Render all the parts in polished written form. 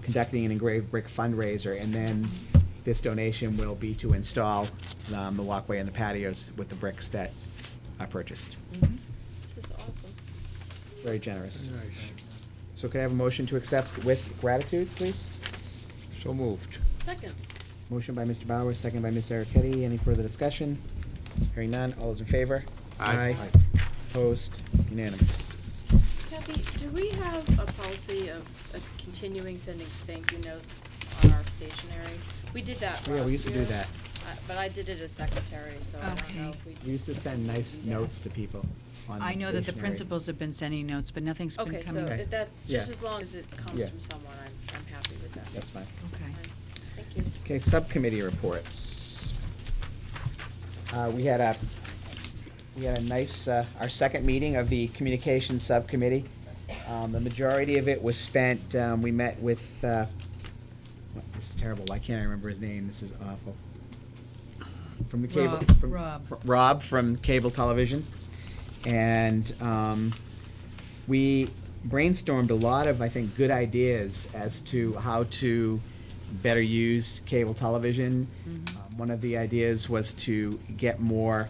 conducting an engraved brick fundraiser, and then this donation will be to install the walkway and the patios with the bricks that are purchased. This is awesome. Very generous. Very nice. So could I have a motion to accept with gratitude, please? So moved. Second. Motion by Mr. Bowers, second by Ms. Ericetti. Any further discussion? Hearing none. All those in favor? Aye. Opposed? Unanimous. Kathy, do we have a policy of continuing sending thank you notes on our stationery? We did that last year. Yeah, we used to do that. But I did it as secretary, so I don't know Okay. if we. We used to send nice notes to people on I know that the stationery. principals have been sending notes, but nothing's been Okay, coming. so Okay. that's, Yeah. just as long as it comes Yeah. from someone, I'm happy with that. That's fine. Okay. Fine. Thank you. Okay, subcommittee reports. We had a nice, our second meeting of the communications subcommittee. The majority of it was spent, we met with, this is terrible, why can't I remember his name? This is awful. From the cable. Rob from cable television. And we brainstormed a lot of, I think, good ideas as to how to better use cable television. One of the ideas was to get more,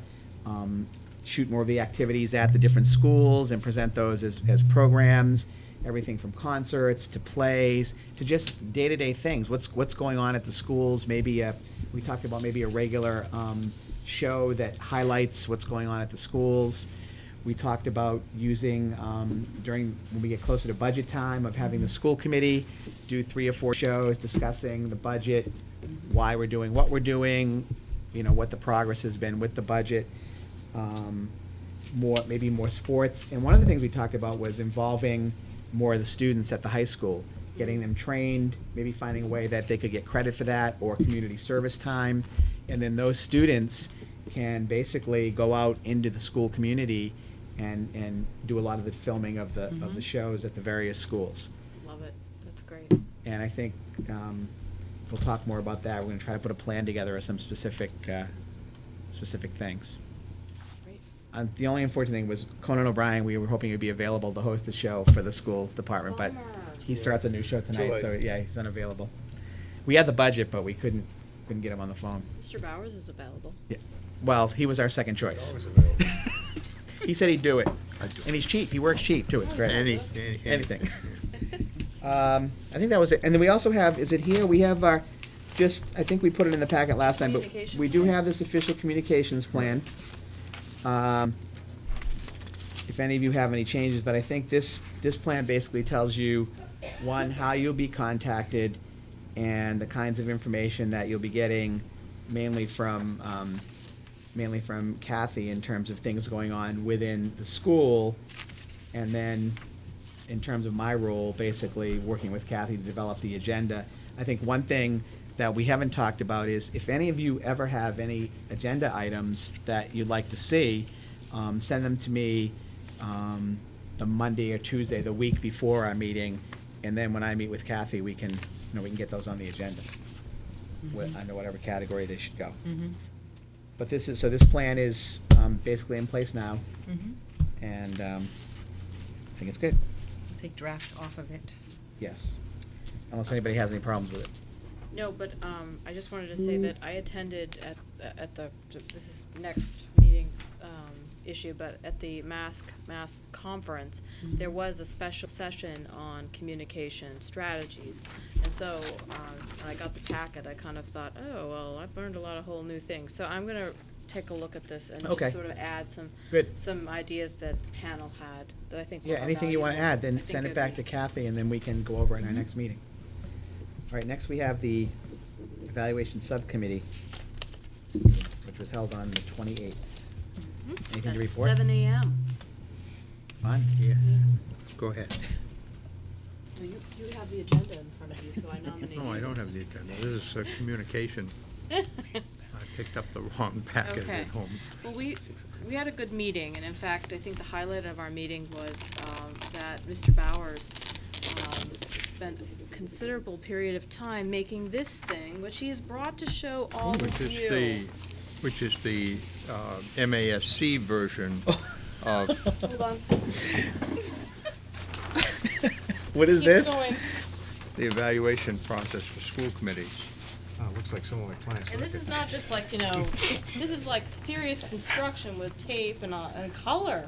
shoot more of the activities at the different schools and present those as programs, everything from concerts to plays to just day-to-day things. What's going on at the schools? Maybe we talked about maybe a regular show that highlights what's going on at the schools. We talked about using, during, when we get closer to budget time, of having the school committee do 3 or 4 shows discussing the budget, why we're doing what we're doing, you know, what the progress has been with the budget, maybe more sports. And one of the things we talked about was involving more of the students at the high school, getting them trained, maybe finding a way that they could get credit for that, or community service time. And then those students can basically go out into the school community and do a lot of the filming of the shows at the various schools. Love it. That's great. And I think we'll talk more about that. We're gonna try to put a plan together of some specific things. Great. The only unfortunate thing was Conan O'Brien, we were hoping he'd be available to host the show for the school department, but he starts a new show tonight, late. so yeah, he's unavailable. We had the budget, but we couldn't get him on the phone. Mr. Bowers is available. Yeah. Well, he was our second choice. Always available. He said he'd do it. I'd do it. And he's cheap, he works cheap too, it's great. Anything. I think that was it. And then we also have, is it here? We have our, I think we put it in the packet last time, but Communication we do have this plans. official communications plan. If any of you have any changes, but I think this plan basically tells you, one, how you'll be contacted and the kinds of information that you'll be getting, mainly from Kathy in terms of things going on within the school. And then in terms of my role, basically working with Kathy to develop the agenda. I think one thing that we haven't talked about is if any of you ever have any agenda items that you'd like to see, send them to me the Monday or Tuesday, the week before our meeting, and then when I meet with Kathy, we can get those on the agenda, under whatever category they should go. But this plan is basically in place now, and I think it's good. Take draft off of it. Yes, unless anybody has any problems with it. No, but I just wanted to say that I attended at the, this is next meeting's issue, but at the Mass conference, there was a special session on communication strategies. And so when I got the packet, I kind of thought, oh, well, I've learned a lot of whole new things. So I'm gonna take a look at this and Okay. just sort of add Good. some ideas that the panel had that I think were Yeah, anything you want to valuable. add, I then think send it it'd back be- to Kathy, and then we can go over it in our next meeting. All right, next we have the evaluation subcommittee, which was held on the 28th. Anything to At report? 7 a.m. Fun? Yes. Go ahead. Well, you have the agenda in front of you, so I nominate you. No, I don't have the agenda. This is communication. I picked up the wrong packet Okay. at home. Well, we had a good meeting, and in fact, I think the highlight of our meeting was that Mr. Bowers spent a considerable period of time making this thing, which he has brought to show all of you. Which is the MASC version of, Hold on. What is Keep this? going. the evaluation process for school committees. Oh, looks like some of my clients. And like this is it. not just like, this is like serious construction with tape and color.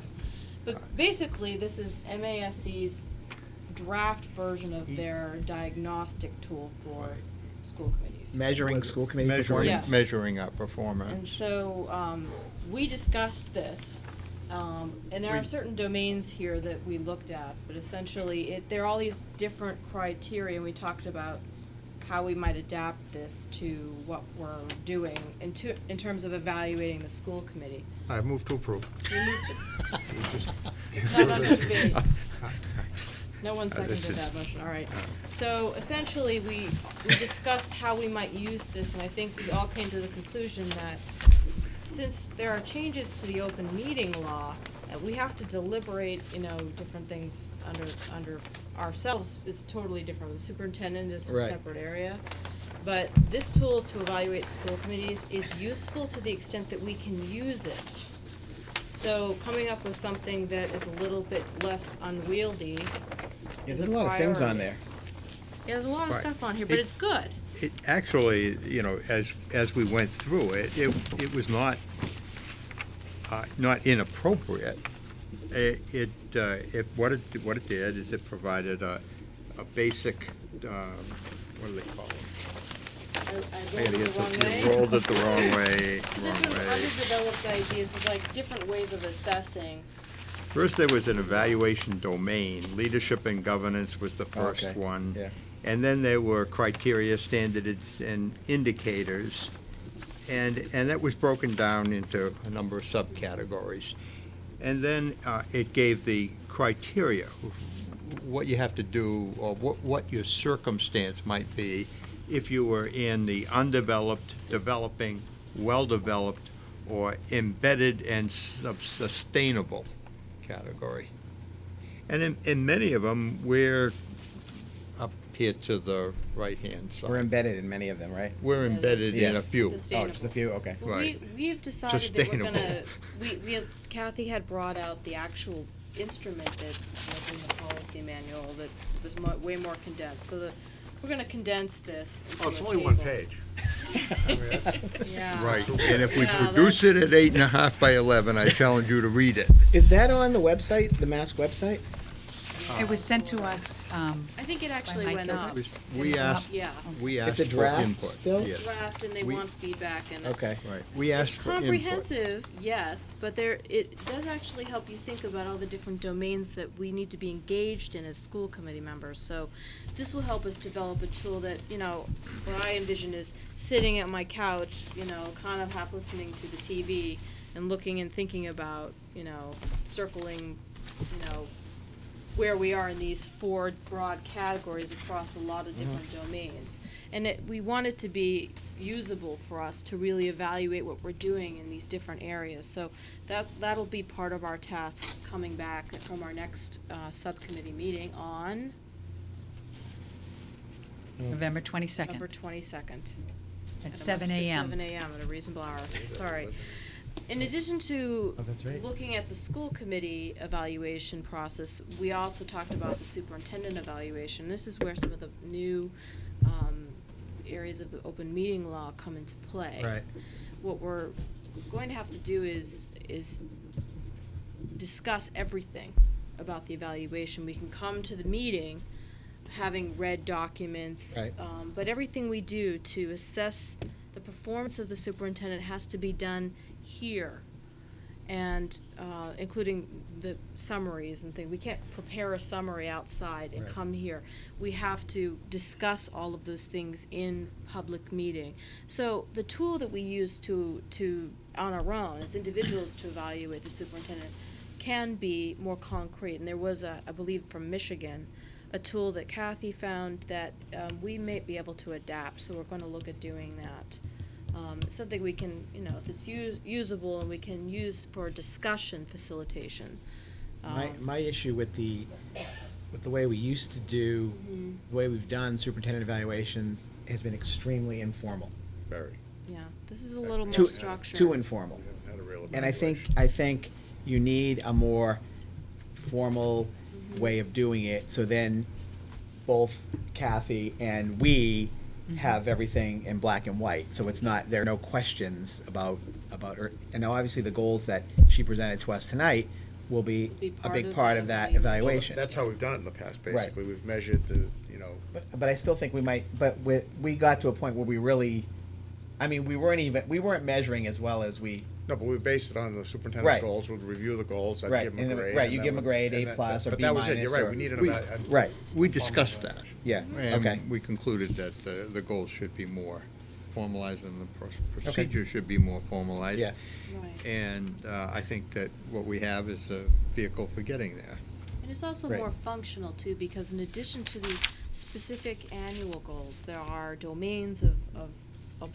But basically, this is MASC's draft version of their diagnostic tool for school committees. Measuring school committee Measuring, Yes. performance? measuring our And performance. so, we discussed this, and there are We- certain domains here that we looked at, but essentially, there are all these different criteria, and we talked about how we might adapt this to what we're doing in terms of evaluating the school committee. I move to approve. We moved to, We just- not just me. No one This seconded is- that motion, all right. So essentially, we discussed how we might use this, and I think we all came to the conclusion that since there are changes to the open meeting law, we have to deliberate, different things under ourselves is totally different. The superintendent is a Right. separate area. But this tool to evaluate school committees is useful to the extent that we can use it. So coming up with something that is a little bit less unwieldy Yeah, is there's a lot of things on there. Yeah, there's a lot of Right. stuff on here, but It- it's good. It actually, as we went through it, it was not inappropriate. What it did is it provided a basic, what do they call it? I I rolled gotta it get the wrong the- way. you rolled it the wrong way, So wrong this is way. underdeveloped ideas, it's like different ways of assessing. First, there was an evaluation domain. Leadership and governance was the first Okay, one. yeah. And then there were criteria, standards, and indicators. And that was broken down into a number of subcategories. And then it gave the criteria, what you have to do, or what your circumstance might be if you were in the undeveloped, developing, well-developed, or embedded and sustainable category. And in many of them, we're up here to the right-hand side. We're embedded in many of them, right? We're Yeah, embedded in a Yes. few. Oh, just a few, okay. Well, Right. we've decided that we're gonna, Sustainable. Kathy had brought out the actual instrument that was in the policy manual that was way more condensed, so we're gonna condense this into Oh, it's a only one table. page. I mean, that's- Yeah. Right, and if we Yeah, produce it at 8.5 by 11, I challenge you to read it. Is that on the website, the Mask website? It was sent to us, I think it actually Mike went Gilbert? up. We asked, Yeah. we It's asked a for draft input. still? Yes. Draft, and they We- want feedback and. Okay. Right, we asked for input. Comprehensive, yes, but it does actually help you think about all the different domains that we need to be engaged in as school committee members. So this will help us develop a tool that, what I envision is sitting at my couch, kind of half listening to the TV and looking and thinking about, circling, where we are in these four broad categories across a lot of different domains. And we want it to be usable for us to really evaluate what we're doing in these different areas. So that'll be part of our tasks coming back from our next subcommittee meeting on November 22nd. November 22nd. At 7 a.m. 7 a.m. at a reasonable hour, sorry. In addition to Oh, that's right. looking at the school committee evaluation process, we also talked about the superintendent evaluation. This is where some of the new areas of the open meeting law come into play. Right. What we're going to have to do is discuss everything about the evaluation. We can come to the meeting having read documents. Right. But everything we do to assess the performance of the superintendent has to be done here. And, including the summaries and things. We can't prepare a summary outside and Right. come here. We have to discuss all of those things in public meeting. So the tool that we use to on our own as individuals to evaluate the superintendent can be more concrete. And there was I believe from Michigan, a tool that Kathy found that we may be able to adapt, so we're going to look at doing that. Something we can, if it's usable and we can use for discussion facilitation. My issue with the way we used to do, Mhm. the way we've done superintendent evaluations has been extremely informal. Very. Yeah, this is a little Too- more structured. Too informal. We haven't had a real And I evaluation. think you need a more formal Mhm. way of doing it, so then both Kathy and we have everything in black and white, so it's not, there are no questions about her. And now, obviously, the goals that she presented to us tonight will be Be a part big of part that of that evaluation. evaluation. That's how we've done it in the past, basically. We've measured the, But I still think we might, but we got to a point where we really, I mean, we weren't measuring as well as we, no, but we based it on the superintendent's Right. goals, we'd review the goals, I'd Right, give them and a then- grade. right, and you then give 'em a grade, and A that- plus or but B that was it, minus you're right, or- we needed We- a right, We discussed that. yeah, And okay. we concluded that the goals should be more formalized and the Okay. procedure should be more formalized. Yeah. Right. And I think that what we have is a vehicle for getting there. And it's also Right. more functional too, because in addition to the specific annual goals, there are domains of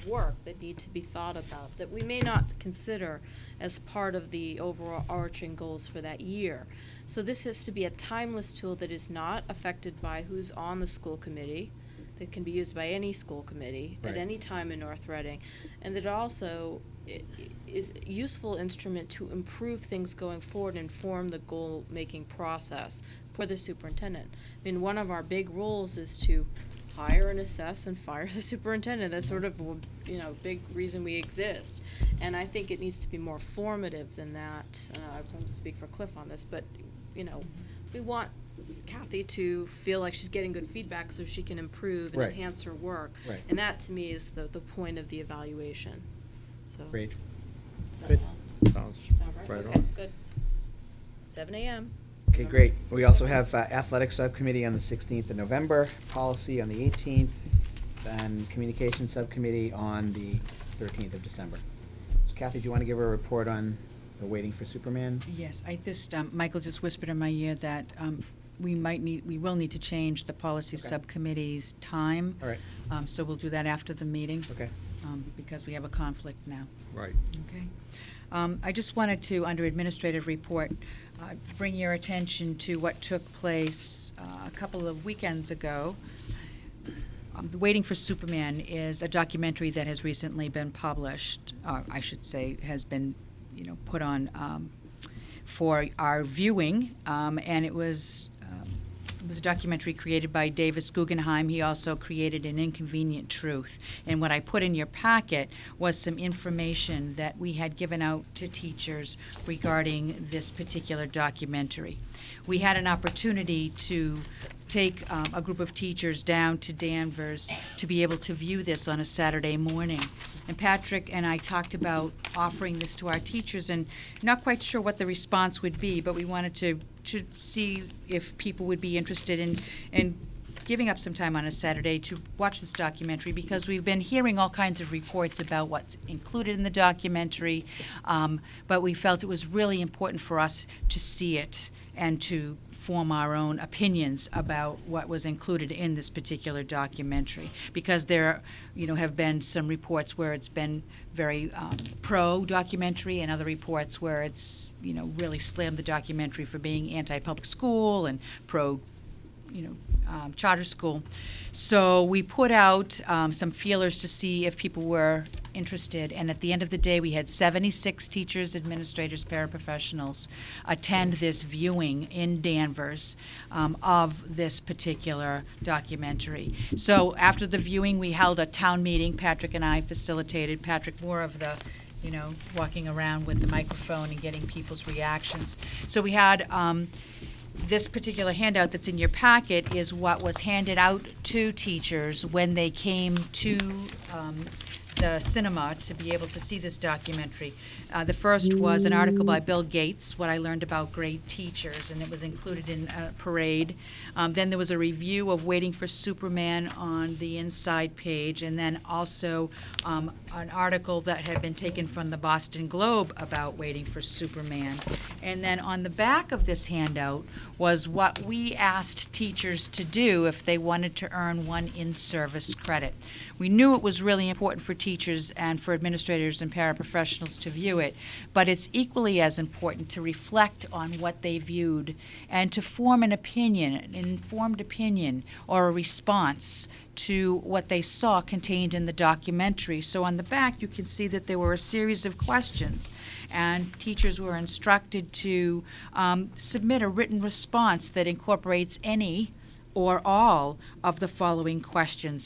work that need to be thought about that we may not consider as part of the overarching goals for that year. So this has to be a timeless tool that is not affected by who's on the school committee, that can be used by any school committee at Right. any time in North Reading, and that also is a useful instrument to improve things going forward and form the goal-making process for the superintendent. I mean, one of our big roles is to hire and assess and fire the superintendent. That's sort of, big reason we exist. And I think it needs to be more formative than that. I won't speak for Cliff on this, but, we want Kathy to feel like she's getting good feedback so she can improve and Right. enhance her work. Right. And that, to me, is the point of the evaluation. So. Great. Does that Good. sound Sounds right Okay, on. good. 7 a.m. Okay, great. We also have athletic subcommittee on the 16th of November, policy on the 18th, and communication subcommittee on the 13th of December. So Kathy, do you want to give her a report on the Waiting for Superman? Yes, Michael just whispered in my ear that we will need to change the policy Okay. subcommittee's time. All right, So we'll do that after the meeting. okay. Because we have a conflict now. Right. Okay. I just wanted to, under administrative report, bring your attention to what took place a couple of weekends ago. Waiting for Superman is a documentary that has recently been published, or I should say, has been, put on for our viewing, and it was a documentary created by Davis Guggenheim. He also created An Inconvenient Truth. And what I put in your packet was some information that we had given out to teachers regarding this particular documentary. We had an opportunity to take a group of teachers down to Danvers to be able to view this on a Saturday morning. And Patrick and I talked about offering this to our teachers, and not quite sure what the response would be, but we wanted to see if people would be interested in giving up some time on a Saturday to watch this documentary, because we've been hearing all kinds of reports about what's included in the documentary, but we felt it was really important for us to see it and to form our own opinions about what was included in this particular documentary. Because there, have been some reports where it's been very pro-documentary, and other reports where it's, really slammed the documentary for being anti-public school and pro, charter school. So we put out some feelers to see if people were interested, and at the end of the day, we had 76 teachers, administrators, paraprofessionals attend this viewing in Danvers of this particular documentary. So after the viewing, we held a town meeting. Patrick and I facilitated. Patrick more of the walking around with the microphone and getting people's reactions. So we had this particular handout that's in your packet is what was handed out to teachers when they came to the cinema to be able to see this documentary. The first was an article by Bill Gates, What I Learned About Great Teachers, and it was included in a parade. Then there was a review of Waiting for Superman on the inside page, and then also an article that had been taken from the Boston Globe about Waiting for Superman. And then on the back of this handout was what we asked teachers to do if they wanted to earn one in-service credit. We knew it was really important for teachers and for administrators and paraprofessionals to view it, but it's equally as important to reflect on what they viewed and to form an opinion, an informed opinion, or a response to what they saw contained in the documentary. So on the back, you can see that there were a series of questions, and teachers were instructed to submit a written response that incorporates any or all of the following questions